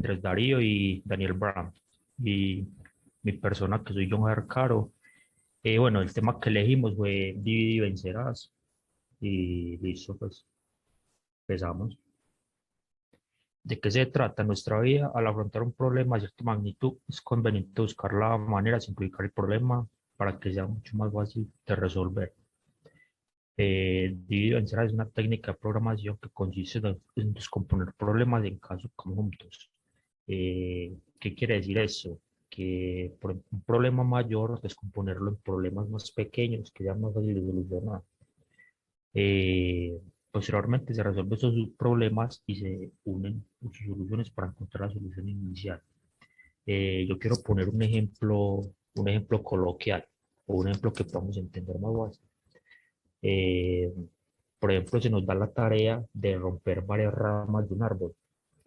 Andrés Darío y Daniel Brown. Y mi persona, que soy John Caro. Bueno, el tema que elegimos fue Divide y Vencerás. Y listo, pues empezamos. ¿De qué se trata? Nuestra vida al afrontar un problema de cierta magnitud es conveniente buscar la manera de simplificar el problema para que sea mucho más fácil de resolver. Divide y Vencerás es una técnica de programación que consiste en descomponer problemas en casos conjuntos. ¿Qué quiere decir eso? Que por ejemplo, un problema mayor, descomponerlo en problemas más pequeños que sean más fáciles de solucionar. Eh, Posteriormente se resuelven esos problemas y se unen sus soluciones para encontrar la solución inicial. Yo quiero poner un ejemplo coloquial o un ejemplo que podamos entender más fácil. Eh, por ejemplo, se nos da la tarea de romper varias ramas de un árbol.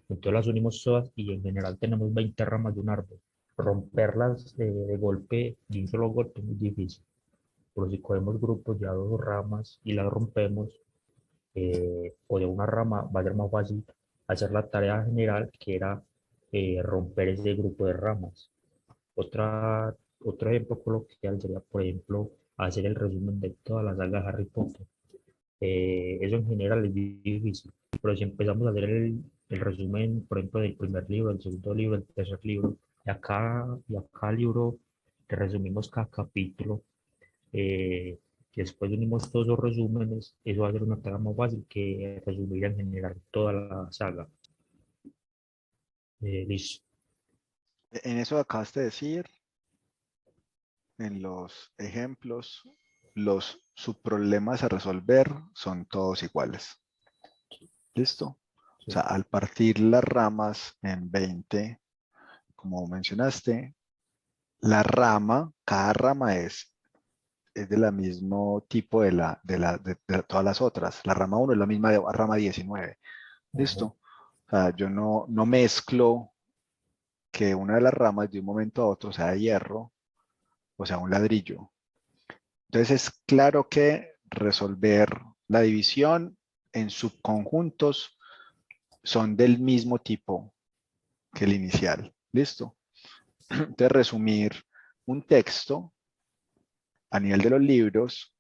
Entonces las unimos todas y en general tenemos 20 ramas de un árbol. Romperlas de golpe, de un solo golpe, es muy difícil. Pero si cogemos grupos de a dos ramas y las rompemos, o de una rama, va a ser más fácil hacer la tarea general, que era romper ese grupo de ramas. Otro ejemplo coloquial sería, por ejemplo, hacer el resumen de toda la saga de Harry Potter. Eso en general es difícil, pero si empezamos a hacer el resumen, por ejemplo, del primer libro, del segundo libro, del tercer libro, y acá libro, que resumimos cada capítulo, y después unimos todos los resúmenes, eso va a ser una tarea más fácil que resumir en general toda la saga. Listo. En eso acabaste de decir, en los ejemplos, los subproblemas a resolver son todos iguales. ¿Listo? O Sí. sea, al partir las ramas en 20, como mencionaste, cada rama es de la mismo tipo de todas las otras. La rama 1 es la misma de la rama 19. Ajá. ¿Listo? O sea, yo no mezclo que una de las ramas de un momento a otro sea de hierro, o sea, un ladrillo. Entonces es claro que resolver la división en subconjuntos son del mismo tipo que el inicial. ¿Listo? Entonces resumir un texto a nivel de los libros,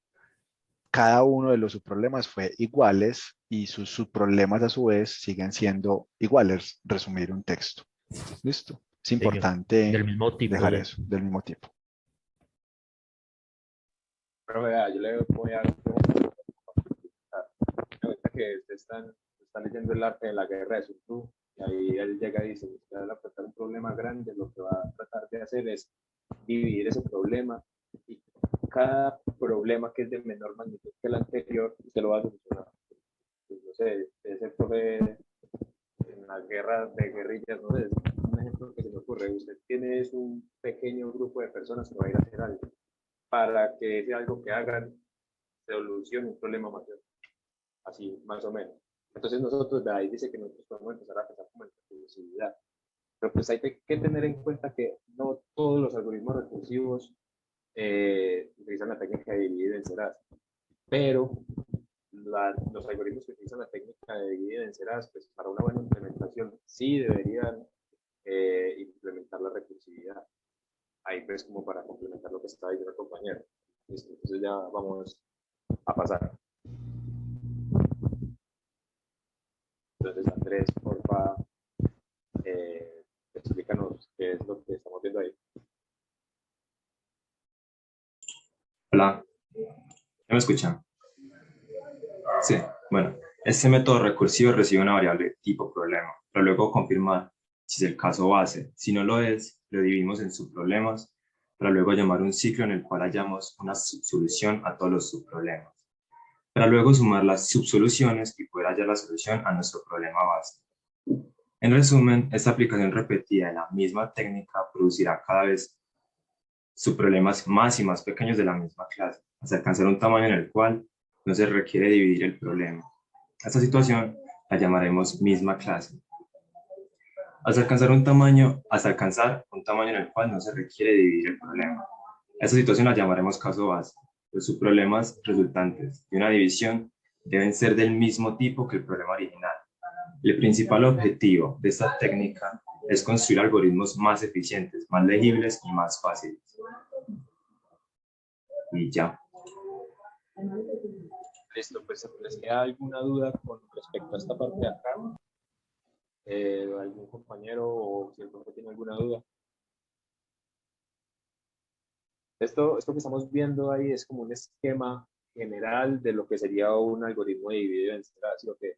cada uno de los subproblemas fue iguales y sus subproblemas a su vez siguen siendo iguales, resumir un texto. ¿Listo? Es Señor, del importante mismo tipo dejar ya. eso, del mismo tipo. Pero vea, yo le voy a dar un ejemplo. Ahorita que usted está leyendo el arte de la guerra de Sun Tzu, y ahí él llega y dice, usted al afrontar un problema grande, lo que va a tratar de hacer es dividir ese problema y cada problema que es de menor magnitud que el anterior, usted lo va a solucionar. Pues, no sé, ese profe en la guerra de guerrillas, no sé, es un ejemplo que se me ocurre. Usted tiene un pequeño grupo de personas que va a ir a hacer algo para que ese algo que hagan solucione un problema mayor, así más o menos. Entonces nosotros de ahí dice que nosotros podemos empezar a pensar como en recursividad. Pero pues hay que tener en cuenta que no todos los algoritmos recursivos utilizan la técnica de dividir y vencerás, pero los algoritmos que utilizan la técnica de dividir y vencerás, pues para una buena implementación sí deberían implementar la recursividad. Ahí pues como para complementar lo que estaba diciendo el compañero. Listo, entonces ya vamos a pasar. Entonces Andrés, porfa, explícanos qué es lo que estamos viendo ahí. Hola, ¿ya me escuchan? Sí, bueno, este método recursivo recibe una variable tipo problema, pero luego confirmar si es el caso base. Si no lo es, lo dividimos en subproblemas, para luego llamar un ciclo en el cual hallamos una subsolución a todos los subproblemas, para luego sumar las subsoluciones y poder hallar la solución a nuestro problema base. En resumen, esta aplicación repetida de la misma técnica producirá cada vez subproblemas más y más pequeños de la misma clase, hasta alcanzar un tamaño en el cual no se requiere dividir el problema. A esta situación la llamaremos misma clase. Hasta alcanzar un tamaño en el cual no se requiere dividir el problema. A esta situación la llamaremos caso base. Los subproblemas resultantes de una división deben ser del mismo tipo que el problema original. El principal objetivo de esta técnica es construir algoritmos más eficientes, más legibles y más fáciles. Y ya. Listo, pues ¿les queda alguna duda con respecto a esta parte de acá? ¿Algún compañero o si el profe tiene alguna duda? Esto que estamos viendo ahí es como un esquema general de lo que sería un algoritmo de dividido y vencer, ¿sí o qué?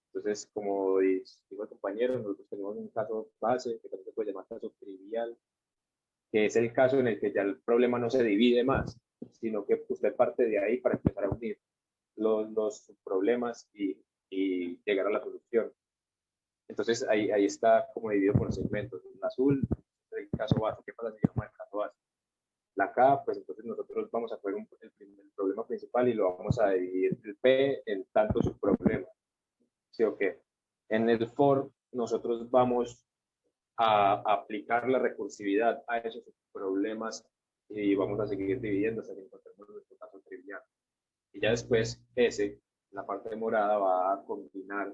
Entonces, como dijo el compañero, nosotros tenemos un caso base, que también se puede llamar caso trivial, que es el caso en el que ya el problema no se divide más, sino que usted parte de ahí para empezar a unir los problemas y llegar a la solución. Entonces, ahí está como dividido por segmentos. El azul es el caso base. ¿Qué pasa si llama el caso base? La K, pues entonces nosotros vamos a coger el problema principal y lo vamos a dividir el P en tantos subproblemas. ¿Sí o qué? En el for, nosotros vamos a aplicar la recursividad a esos problemas y vamos a seguir dividiendo hasta que encontremos nuestro caso trivial. Y ya después, S, la parte morada, va a combinar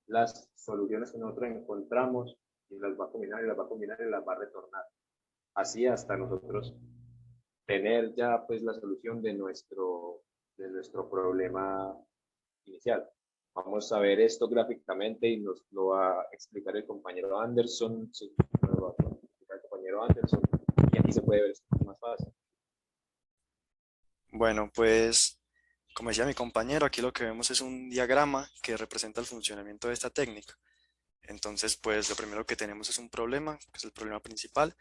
las soluciones que nosotros encontramos y las va a combinar y las va a combinar y las va a retornar. Así hasta nosotros tener ya pues la solución de nuestro problema inicial. Vamos a ver esto gráficamente y nos lo va a explicar el compañero Anderson. Sí, nos lo va a explicar el compañero Anderson. Y aquí se puede ver esto más fácil. Bueno, pues como decía mi compañero, aquí lo que vemos es un diagrama que representa el funcionamiento de esta técnica. Entonces, pues lo primero que tenemos es un problema, que es el problema principal,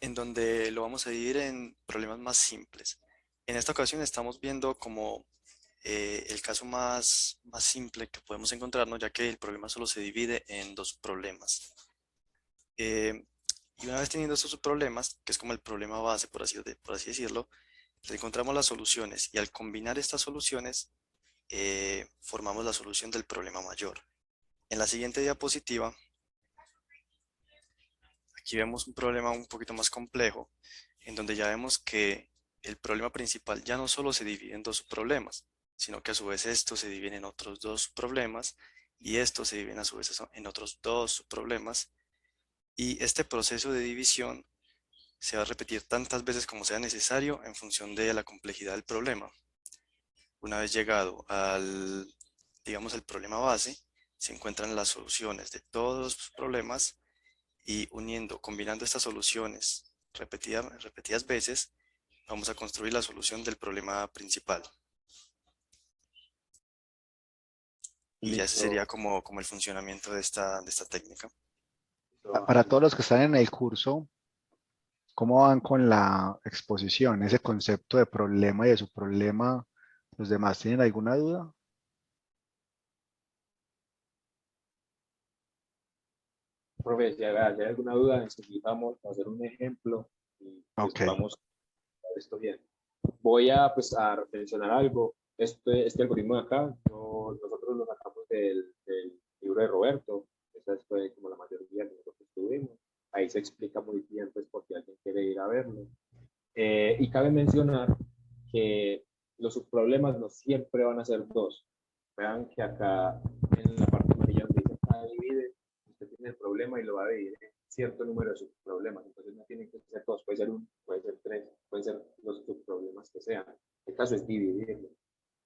en donde lo vamos a dividir en problemas más simples. En esta ocasión estamos viendo como el caso más simple que podemos encontrarnos, ya que el problema solo se divide en dos problemas. Y una vez teniendo estos problemas, que es como el problema base, por así decirlo, le encontramos las soluciones y al combinar estas soluciones formamos la solución del problema mayor. En la siguiente diapositiva, aquí vemos un problema un poquito más complejo, en donde ya vemos que el problema principal ya no solo se divide en dos problemas, sino que a su vez esto se divide en otros dos problemas y esto se divide a su vez en otros dos problemas. Y este proceso de división se va a repetir tantas veces como sea necesario en función de la complejidad del problema. Una vez llegado digamos, el problema base, se encuentran las soluciones de todos los problemas y combinando estas soluciones repetidas veces, vamos a construir la solución del problema principal. Y ya ese sería como el funcionamiento de esta técnica. Para todos los que están en el curso, ¿cómo van con la exposición? Ese concepto de problema y de su problema, ¿los demás tienen alguna duda? Profe, si hay alguna duda, necesitamos hacer un ejemplo y pues Ok. vamos a ver esto bien. Voy a, pues, a mencionar algo. Este algoritmo de acá, nosotros lo sacamos del libro de Roberto. Esa fue como la mayoría que nosotros tuvimos. Ahí se explica muy bien, pues, por si alguien quiere ir a verlo. Y cabe mencionar que los subproblemas no siempre van a ser dos. Vean que acá en la parte amarilla donde dice acá divide, usted tiene el problema y lo va a dividir en cierto número de subproblemas. Entonces no tienen que ser dos, puede ser uno, puede ser tres, pueden ser los subproblemas que sean. El caso es dividirlo.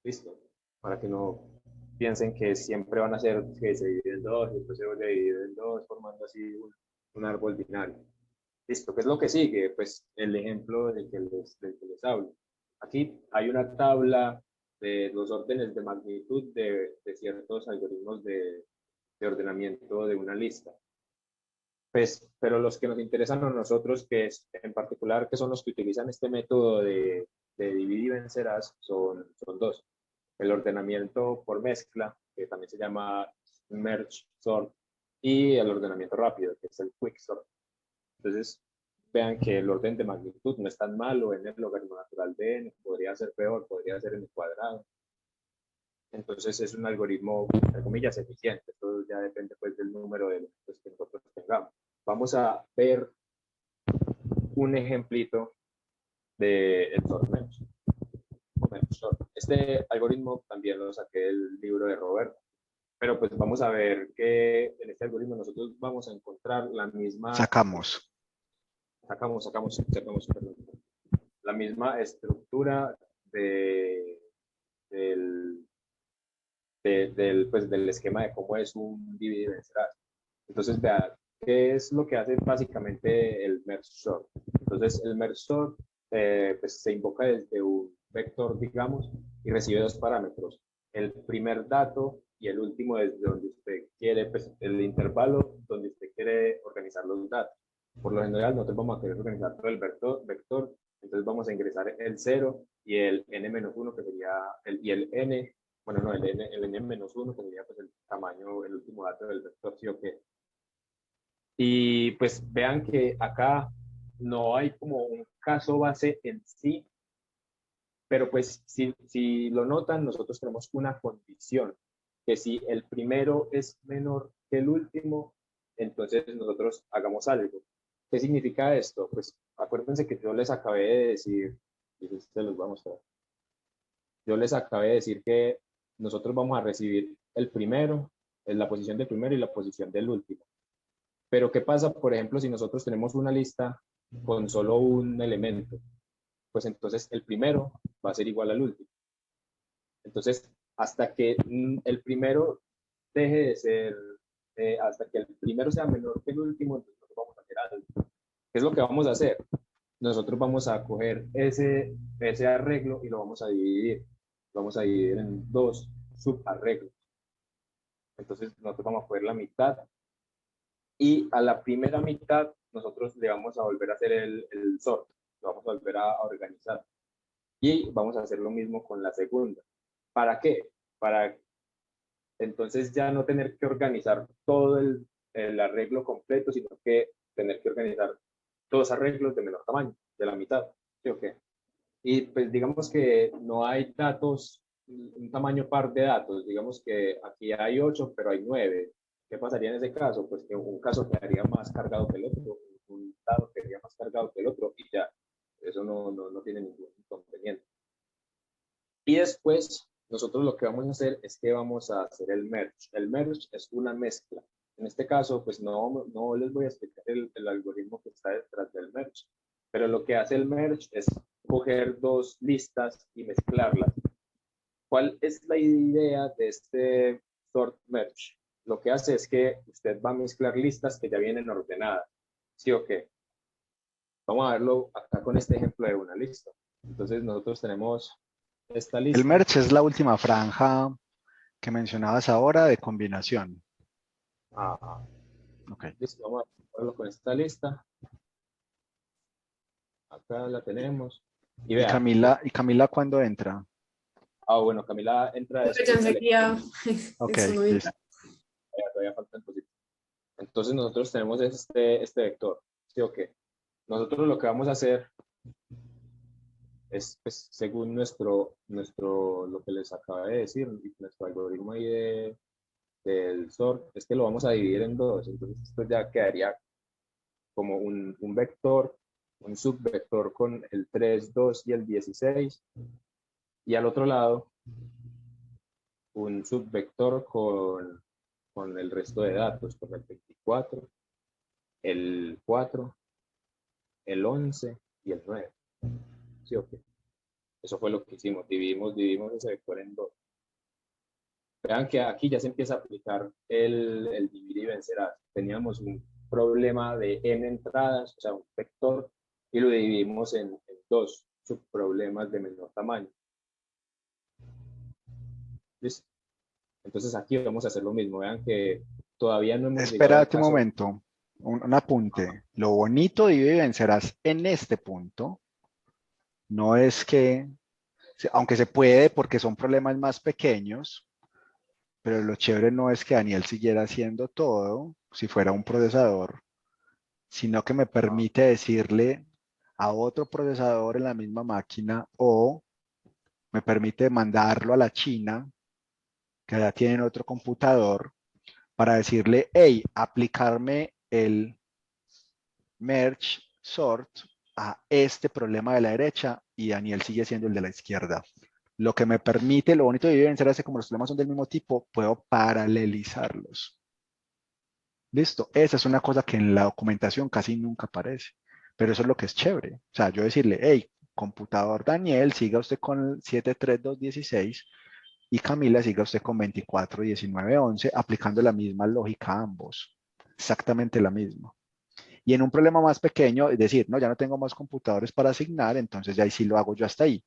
¿Listo? Para que no piensen que siempre van a ser que se dividen en dos y después se vuelve a dividir en dos, formando así un árbol binario. Listo, ¿qué es lo que sigue? Pues el ejemplo del que les hablo. Aquí hay una tabla de los órdenes de magnitud de ciertos algoritmos de ordenamiento de una lista. Pues, pero los que nos interesan a nosotros, que es en particular, que son los que utilizan este método de dividir y vencerás, son dos. El ordenamiento por mezcla, que también se llama merge sort, y el ordenamiento rápido, que es el quick sort. Entonces, vean que el orden de magnitud no es tan malo en el logaritmo natural de n, podría ser peor, podría ser n cuadrado. Entonces es un algoritmo, entre comillas, eficiente. Esto ya depende pues del número de elementos que nosotros tengamos. Vamos a ver un ejemplito del torneo. Este algoritmo también lo saqué del libro de Roberto, pero pues vamos a ver que en este algoritmo nosotros vamos a encontrar la misma... Sacamos. Sacamos, perdón, la misma estructura del esquema de cómo es un divide y vencerás. Entonces, vean, ¿qué es lo que hace básicamente el merge sort? Entonces, el merge sort pues, se invoca desde un vector, digamos, y recibe dos parámetros. El primer dato y el último desde donde usted quiere, pues, el intervalo donde usted quiere organizar los datos. Por lo general, nosotros vamos a querer organizar todo el vector, entonces vamos a ingresar el 0 y el n-1, que sería y el n, bueno, no, el n-1, que sería pues el tamaño, el último dato del vector, sí o qué. Y pues vean que acá no hay como un caso base en sí, pero pues si lo notan, nosotros tenemos una condición, que si el primero es menor que el último, entonces nosotros hagamos algo. ¿Qué significa esto? Pues acuérdense que yo les acabé de decir, y se los voy a mostrar. Yo les acabé de decir que nosotros vamos a recibir el primero, la posición del primero y la posición del último. Pero ¿qué pasa, por ejemplo, si nosotros tenemos una lista con solo un elemento? Pues entonces el primero va a ser igual al último. Entonces, hasta que el primero deje de ser, hasta que el primero sea menor que el último, entonces nosotros vamos a hacer algo. ¿Qué es lo que vamos a hacer? Nosotros vamos a coger ese arreglo y lo vamos a dividir. Lo vamos a dividir en dos subarreglos. Entonces, nosotros vamos a coger la mitad y a la primera mitad nosotros le vamos a volver a hacer el sort, lo vamos a volver a organizar. Y vamos a hacer lo mismo con la segunda. ¿Para qué? Para entonces ya no tener que organizar todo el arreglo completo, sino que tener que organizar dos arreglos de menor tamaño, de la mitad. ¿Sí o qué? Y pues digamos que no hay datos, un tamaño par de datos. Digamos que aquí hay 8, pero hay 9. ¿Qué pasaría en ese caso? Pues que un caso quedaría más cargado que el otro, un dado quedaría más cargado que el otro y ya. Eso no tiene ningún inconveniente. Y después, nosotros lo que vamos a hacer es que vamos a hacer el merge. El merge es una mezcla. En este caso, pues no les voy a explicar el algoritmo que está detrás del merge, pero lo que hace el merge es coger dos listas y mezclarlas. ¿Cuál es la idea de este sort merge? Lo que hace es que usted va a mezclar listas que ya vienen ordenadas. ¿Sí o qué? Vamos a verlo acá con este ejemplo de una lista. Entonces nosotros tenemos esta lista. El merge es la última franja que mencionabas ahora de combinación. Ajá. Okay. Listo, vamos a verlo con esta lista. Acá la tenemos. Y vea. ¿Y Camila cuándo entra? Bueno, Camila entra Porque ya enseguida. Ok, listo. Todavía faltan cositas. Entonces nosotros tenemos este vector. ¿Sí o qué? Nosotros lo que vamos a hacer es, pues, según lo que les acabé de decir, nuestro algoritmo ahí del sort, es que lo vamos a dividir en dos. Entonces esto ya quedaría como un vector, un subvector con el 3, 2 y el 16. Y al otro lado, un subvector con el resto de datos, con el 24, el 4, el 11 y el 9. ¿Sí o qué? Eso fue lo que hicimos, dividimos ese vector en dos. Vean que aquí ya se empieza a aplicar el dividir y vencerás. Teníamos un problema de n entradas, o sea, un vector, y lo dividimos en dos subproblemas de menor tamaño. ¿Listo? Entonces aquí vamos a hacer lo mismo. Vean que todavía no hemos llegado al Espérate un caso. momento, un apunte. Lo bonito de divide y vencerás en este punto no es que, aunque se puede porque son problemas más pequeños, pero lo chévere no es que Daniel siguiera haciendo todo si fuera un procesador, sino que me permite decirle a otro procesador en la misma máquina o me permite mandarlo a la China, que ya tienen otro computador, para decirle, hey, aplicarme el merge sort a este problema de la derecha y Daniel sigue siendo el de la izquierda. Lo que me permite, lo bonito de evidenciar es que como los problemas son del mismo tipo, puedo paralelizarlos. Listo, esa es una cosa que en la documentación casi nunca aparece, pero eso es lo que es chévere. O sea, yo decirle, hey, computador Daniel, siga usted con el 73216 y Camila, siga usted con 241911, aplicando la misma lógica a ambos. Exactamente la misma. Y en un problema más pequeño, es decir, no, ya no tengo más computadores para asignar, entonces ya ahí sí lo hago yo hasta ahí.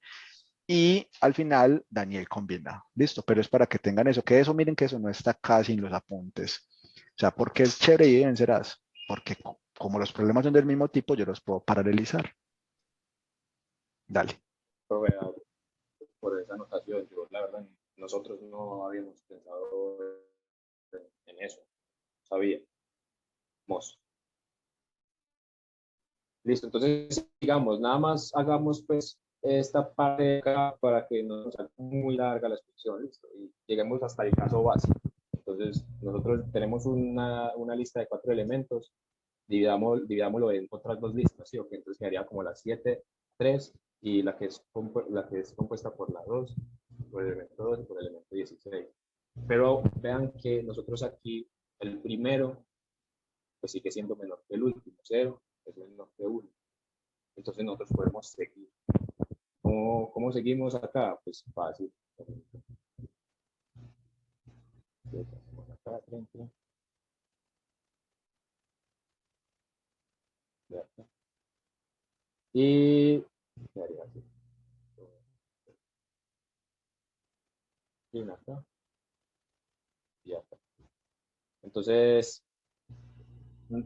Y al final, Daniel combina. Listo, pero es para que tengan eso, que eso, miren que eso no está casi en los apuntes. O sea, ¿por qué es chévere y vencerás? Porque como los problemas son del mismo tipo, yo los puedo paralelizar. Dale. Profe, por esa anotación, yo la verdad, nosotros no habíamos pensado en eso, sabíamos. Listo, entonces digamos, nada más hagamos pues esta parte de acá para que no nos salga muy larga la exposición, listo, y lleguemos hasta el caso básico. Entonces, nosotros tenemos una lista de 4 elementos, dividámoslo en otras 2 listas, ¿sí? Okay, entonces quedaría como la 7, 3 y la que es compuesta por la 2, por el elemento 2 y por el elemento 16. Pero vean que nosotros aquí, el primero, pues sigue siendo menor que el último, 0 es menor que 1. Entonces nosotros podemos seguir. ¿Cómo seguimos acá? Pues fácil. Acá, 30. Y quedaría así. Y acá y acá. Entonces,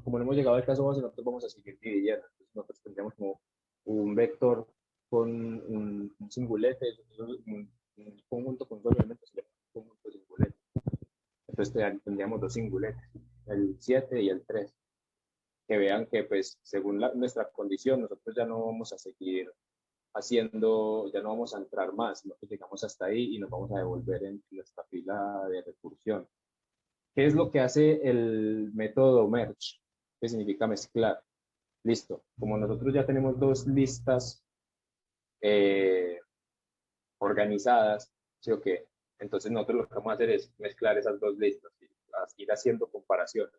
como no hemos llegado al caso base, nosotros vamos a seguir dividiendo. Entonces, nosotros tendríamos como un vector con un singulete, un conjunto con dos elementos, un conjunto de singuletes. Entonces tendríamos 2 singuletes, el 7 y el 3. Que vean que pues según nuestra condición nosotros ya no vamos a seguir haciendo, ya no vamos a entrar más, sino que llegamos hasta ahí y nos vamos a devolver en nuestra fila de recursión. ¿Qué es lo que hace el método merge? ¿Qué significa mezclar? Listo, como nosotros ya tenemos 2 listas organizadas, ¿sí o qué? Entonces nosotros lo que vamos a hacer es mezclar esas 2 listas y ir haciendo comparaciones.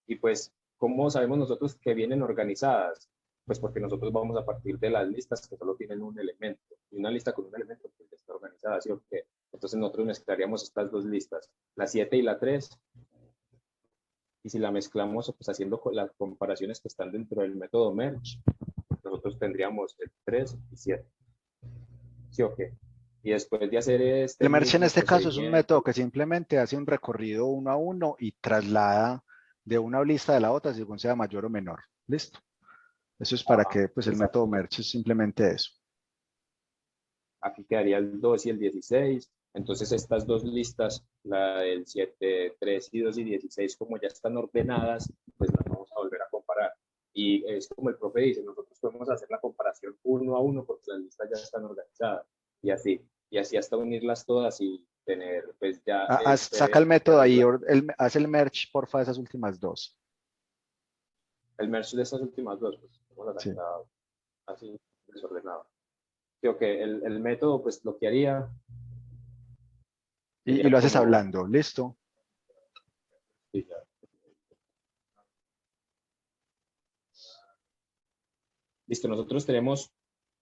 Y pues, ¿cómo sabemos nosotros que vienen organizadas? Pues porque nosotros vamos a partir de las listas que solo tienen un elemento. Y una lista con un elemento pues, está organizada, ¿sí o qué? Entonces nosotros mezclaríamos estas 2 listas, la 7 y la 3. Y si la mezclamos, pues haciendo las comparaciones que están dentro del método merge, nosotros tendríamos el 3 y 7. ¿Sí o qué? Y después de hacer este El merge en mismo este caso es un método procedimiento, que simplemente hace un recorrido uno a uno y traslada de una lista de la otra según sea mayor o menor. Listo. Eso es para ajá, que pues el método exacto. merge es simplemente eso. Aquí quedaría el 2 y el 16. Entonces estas 2 listas, la del 7, 3 y 2 y 16, como ya están ordenadas, pues las vamos a volver a comparar. Y es como el profe dice, nosotros podemos hacer la comparación uno a uno porque las listas ya están organizadas. Y así hasta unirlas todas y tener pues ya Saca el este método ahí, resultado. hace el merge, porfa, de esas últimas 2. El merge de estas últimas 2, pues vamos a Sí. sacar así desordenado. Creo que el método pues lo que haría Y sería lo haces como... hablando, listo. Sí, ya. Listo, nosotros tenemos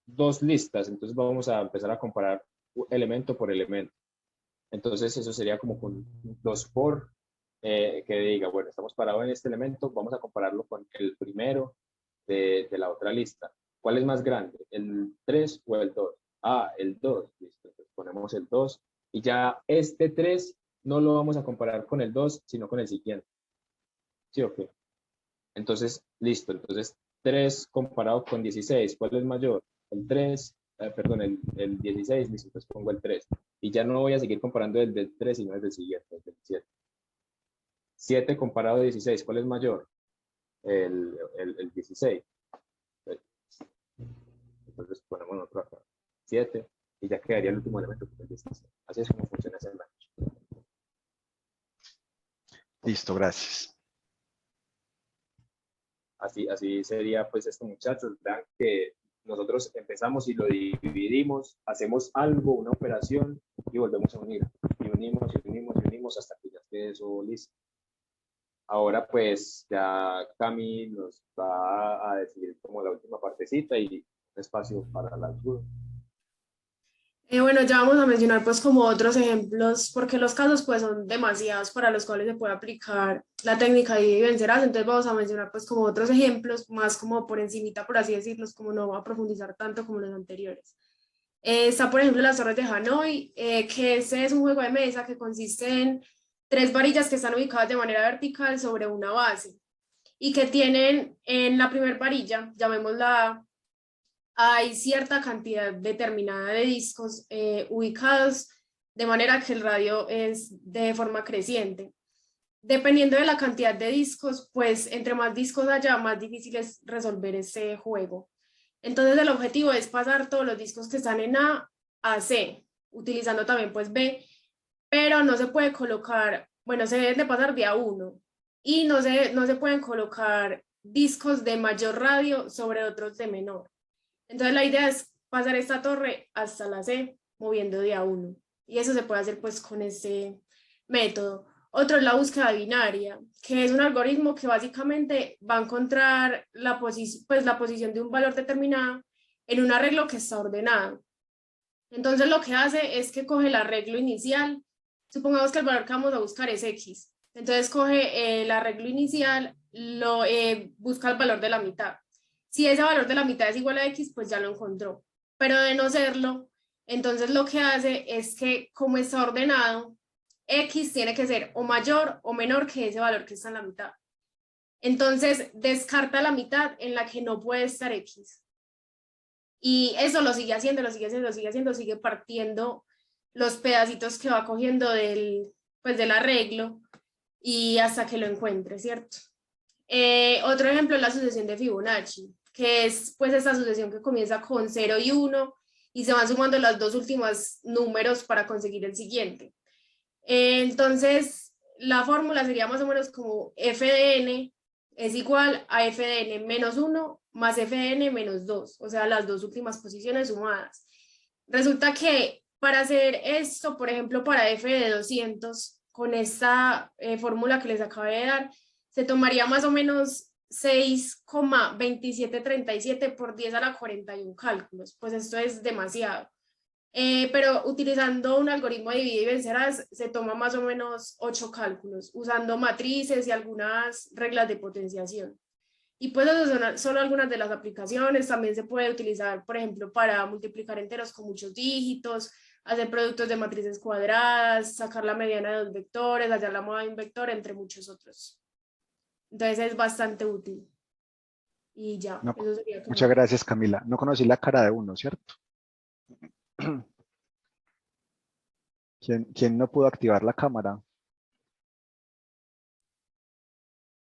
2 listas, entonces vamos a empezar a comparar elemento por elemento. Entonces eso sería como con 2 for, que diga, bueno, estamos parados en este elemento, vamos a compararlo con el primero de la otra lista. ¿Cuál es más grande, el 3 o el 2? Ah, el 2, listo, entonces ponemos el 2 y ya este 3 no lo vamos a comparar con el 2, sino con el siguiente. ¿Sí o qué? Entonces, listo. Entonces, 3 comparado con 16, ¿cuál es mayor? El 3, perdón, el 16, listo, entonces pongo el 3. Y ya no voy a seguir comparando el del 3, sino el del siguiente, el del 7. 7 comparado a 16, ¿cuál es mayor? El 16. Entonces ponemos otro acá. 7. Y ya quedaría el último elemento, que es el 16. Así es como funciona ese match. Listo, gracias. Así sería pues esto, muchachos. Vean que nosotros empezamos y lo dividimos, hacemos algo, una operación y volvemos a unir. Y unimos y unimos y unimos hasta que ya esté eso listo. Ahora pues ya Cami nos va a decir como la última partecita y un espacio para la ayuda. Bueno, ya vamos a mencionar pues como otros ejemplos, porque los casos pues son demasiados para los cuales se puede aplicar la técnica de divide y vencerás, entonces vamos a mencionar pues como otros ejemplos, más como por encimita, por así decirlos, como no va a profundizar tanto como los anteriores. Está por ejemplo las torres de Hanoi, que ese es un juego de mesa que consiste en 3 varillas que están ubicadas de manera vertical sobre una base y que tienen en la primera varilla, llamémosla A, hay cierta cantidad determinada de discos ubicados de manera que el radio es de forma creciente. Dependiendo de la cantidad de discos, pues entre más discos haya, más difícil es resolver ese juego. Entonces el objetivo es pasar todos los discos que están en A a C, utilizando también pues B, pero no se puede colocar, bueno, se deben de pasar de A1 y no se pueden colocar discos de mayor radio sobre otros de menor. Entonces la idea es pasar esta torre hasta la C, moviendo de A1. Y eso se puede hacer pues con este método. Otro es la búsqueda binaria, que es un algoritmo que básicamente va a encontrar la posición de un valor determinado en un arreglo que está ordenado. Entonces lo que hace es que coge el arreglo inicial. Supongamos que el valor que vamos a buscar es X. Entonces coge el arreglo inicial, busca el valor de la mitad. Si ese valor de la mitad es igual a X, pues ya lo encontró. Pero de no serlo, entonces lo que hace es que como está ordenado, X tiene que ser o mayor o menor que ese valor que está en la mitad. Entonces descarta la mitad en la que no puede estar X. Y eso lo sigue haciendo, sigue partiendo los pedacitos que va cogiendo del arreglo y hasta que lo encuentre, ¿cierto? Otro ejemplo es la sucesión de Fibonacci, que es pues esta sucesión que comienza con 0 y 1 y se van sumando los dos últimos números para conseguir el siguiente. Entonces, la fórmula sería más o menos como f de n es igual a f de n menos 1 más f de n menos 2, o sea, las dos últimas posiciones sumadas. Resulta que para hacer esto, por ejemplo, para f de 200, con esta fórmula que les acabé de dar, se tomaría más o menos 6,2737 por 10 a la 41 cálculos. Pues esto es demasiado. Pero utilizando un algoritmo de divide y vencerás, se toma más o menos 8 cálculos, usando matrices y algunas reglas de potenciación. Y pues eso son solo algunas de las aplicaciones. También se puede utilizar, por ejemplo, para multiplicar enteros con muchos dígitos, hacer productos de matrices cuadradas, sacar la mediana de 2 vectores, hallar la moda de un vector, entre muchos otros. Entonces es bastante útil. Y ya, No, eso sería todo. muchas gracias, Camila. No conocí la cara de uno, ¿cierto? ¿Quién no pudo activar la cámara?